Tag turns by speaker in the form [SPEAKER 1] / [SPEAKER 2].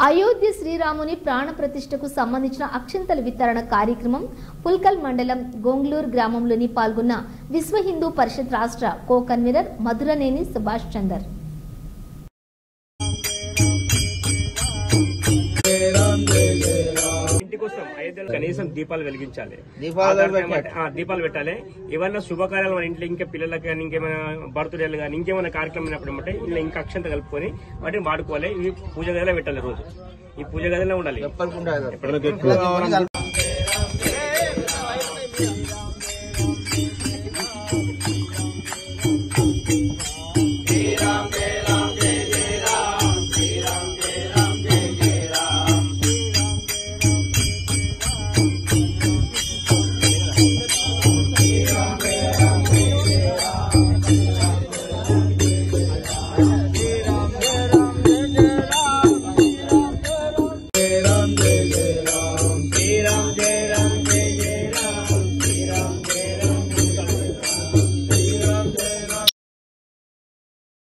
[SPEAKER 1] అయోధ్య శ్రీరాముని ప్రాణ ప్రతిష్టకు సంబంధించిన అక్షంతల వితరణ కార్యక్రమం పుల్కల్ మండలం గొంగ్లూరు గ్రామంలోని పాల్గొన్న విశ్వ హిందూ పరిషత్ రాష్ట్ర కో కన్వీనర్ మధురనేని సుభాష్ చందర్.
[SPEAKER 2] ఇంటి కోసం కనీసం దీపాలు వెలిగించాలి, దీపాలు పెట్టాలి. ఏమన్నా శుభకార్యాలు మన ఇంట్లో ఇంకా పిల్లలకి కానీ ఇంకేమైనా బర్త్డేలు కానీ ఇంకేమైనా కార్యక్రమం అయినప్పుడు ఇలా ఇంకా అక్షంత కలుపుకొని వాటిని వాడుకోవాలి. ఇవి పూజ గదిలో పెట్టాలి. రోజు ఈ పూజ గదిలో ఉండాలి.